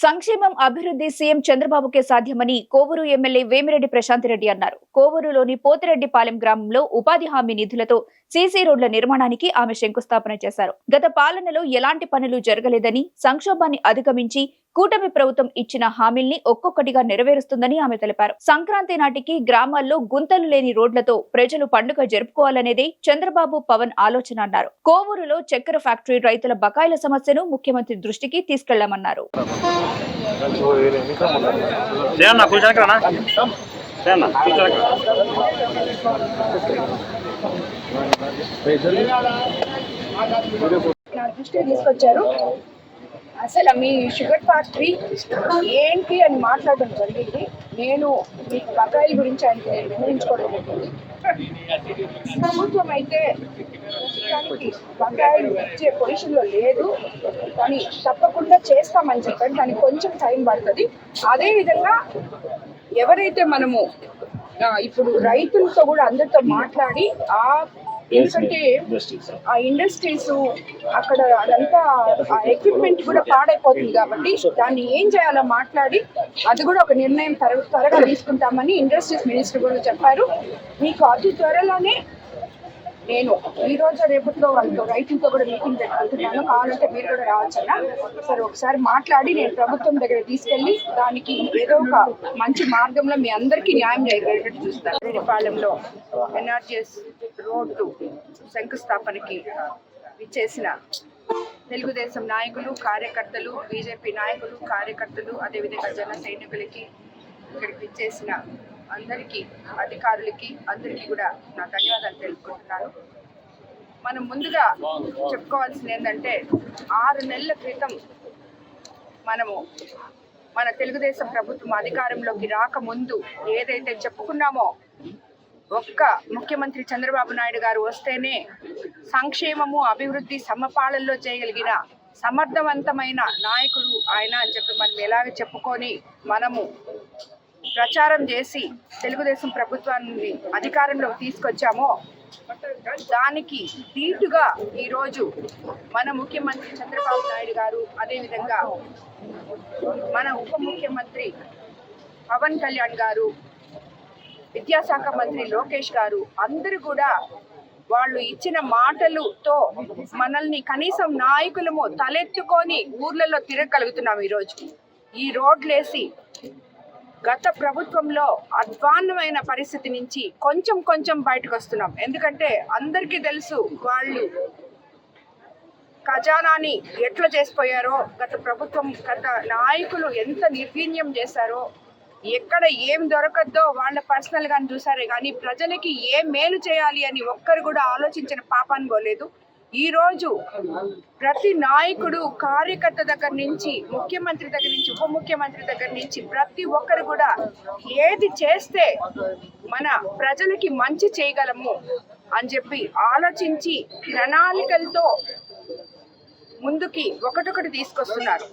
సంక్షేమం అభివృద్ధి సీఎం చంద్రబాబుకే సాధ్యమని కోవూరు ఎమ్మెల్యే వేమిరెడ్డి ప్రశాంతిరెడ్డి అన్నారు. కోవూరులోని పోతిరెడ్డిపాలెం గ్రామంలో ఉపాధి హామీ నిధులతో సీసీ రోడ్ల నిర్మాణానికి ఆమె శంకుస్థాపన చేశారు. గత పాలనలో ఎలాంటి పనులు జరగలేదని, సంక్షోభాన్ని అధిగమించి కూటమి ప్రభుత్వం ఇచ్చిన హామీల్ని ఒక్కొక్కటిగా నెరవేరుస్తుందని ఆమె తెలిపారు. సంక్రాంతి నాటికి గ్రామాల్లో గుంతలు లేని రోడ్లతో ప్రజలు పండుగ జరుపుకోవాలనేదే చంద్రబాబు పవన్ ఆలోచన అన్నారు. కోవూరులో చక్కెర ఫ్యాక్టరీ రైతుల బకాయిల సమస్యను ముఖ్యమంత్రి దృష్టికి తీసుకెళ్లామన్నారు. నా దృష్టికి తీసుకొచ్చారు. అసలు మీ షుగర్ ఫ్యాక్టరీ ఏంటి అని మాట్లాడడం జరిగింది. నేను మీ బకాయిల గురించి ఆయనకి నేను వివరించుకోవడం జరిగింది. ప్రభుత్వం అయితే ప్రస్తుతానికి బకాయిలు ఇచ్చే పొజిషన్లో లేదు, కానీ తప్పకుండా చేస్తామని చెప్పారు. దానికి కొంచెం టైం పడుతుంది. అదేవిధంగా ఎవరైతే మనము ఇప్పుడు రైతులతో కూడా అందరితో మాట్లాడి ఎందుకంటే ఆ ఇండస్ట్రీస్ అక్కడ అదంతా ఆ ఎక్విప్మెంట్ కూడా పాడైపోతుంది కాబట్టి దాన్ని ఏం చేయాలో మాట్లాడి అది కూడా ఒక నిర్ణయం త్వరగా తీసుకుంటామని ఇండస్ట్రీస్ మినిస్టర్ కూడా చెప్పారు. మీకు అతి త్వరలోనే నేను ఈ రోజు రేపట్లో వాళ్ళతో రైతులతో కూడా మీటింగ్ పెట్టుకుంటున్నాను. కావాలంటే మీరు కూడా రావచ్చన్నా. సరే, ఒకసారి మాట్లాడి నేను ప్రభుత్వం దగ్గర తీసుకెళ్లి దానికి ఏదో ఒక మంచి మార్గంలో మీ అందరికీ న్యాయం జరిగేటట్టు చూస్తాను. రెడ్డిపాలెంలో ఎన్ఆర్జీఎస్ రోడ్డు శంకుస్థాపనకి విచ్చేసిన తెలుగుదేశం నాయకులు, కార్యకర్తలు, బీజేపీ నాయకులు, కార్యకర్తలు, అదేవిధంగా జన సైనికులకి, ఇక్కడికి విచ్చేసిన అందరికీ, అధికారులకి అందరికీ కూడా నా ధన్యవాదాలు తెలుపుకుంటున్నాను. మనం ముందుగా చెప్పుకోవాల్సింది ఏంటంటే 6 నెలల క్రితం మనము మన తెలుగుదేశం ప్రభుత్వం అధికారంలోకి రాకముందు ఏదైతే చెప్పుకున్నామో, ఒక్క ముఖ్యమంత్రి చంద్రబాబు నాయుడు గారు వస్తేనే సంక్షేమము అభివృద్ధి సమపాలనలో చేయగలిగిన సమర్థవంతమైన నాయకుడు ఆయన అని చెప్పి మనం ఎలాగ చెప్పుకొని మనము ప్రచారం చేసి తెలుగుదేశం ప్రభుత్వాన్ని అధికారంలోకి తీసుకొచ్చామో, దానికి ధీటుగా ఈరోజు మన ముఖ్యమంత్రి చంద్రబాబు నాయుడు గారు, అదేవిధంగా మన ఉప ముఖ్యమంత్రి పవన్ కళ్యాణ్ గారు, విద్యాశాఖ మంత్రి లోకేష్ గారు అందరూ కూడా వాళ్ళు ఇచ్చిన మాటలతో మనల్ని కనీసం నాయకులము తలెత్తుకొని ఊర్లలో తిరగలుగుతున్నాం. ఈరోజు ఈ రోడ్లేసి గత ప్రభుత్వంలో అధ్వాన్నమైన పరిస్థితి నుంచి కొంచెం బయటకు వస్తున్నాం. ఎందుకంటే అందరికీ తెలుసు వాళ్ళు ఖజానాని ఎట్లా చేసిపోయారో, గత ప్రభుత్వం గత నాయకులు ఎంత నిర్వీర్యం చేశారో, ఎక్కడ ఏం దొరకద్దో వాళ్ళ పర్సనల్గా చూసారే కానీ ప్రజలకి ఏం మేలు చేయాలి అని ఒక్కరు కూడా ఆలోచించిన పాపాన్ని పోలేదు. ఈరోజు ప్రతి నాయకుడు, కార్యకర్త దగ్గర నుంచి, ముఖ్యమంత్రి దగ్గర నుంచి, ఉప ముఖ్యమంత్రి దగ్గర నుంచి ప్రతి ఒక్కరు కూడా ఏది చేస్తే మన ప్రజలకి మంచి చేయగలము అని చెప్పి ఆలోచించి ప్రణాళికలతో ముందుకి ఒకటొకటి తీసుకొస్తున్నారు.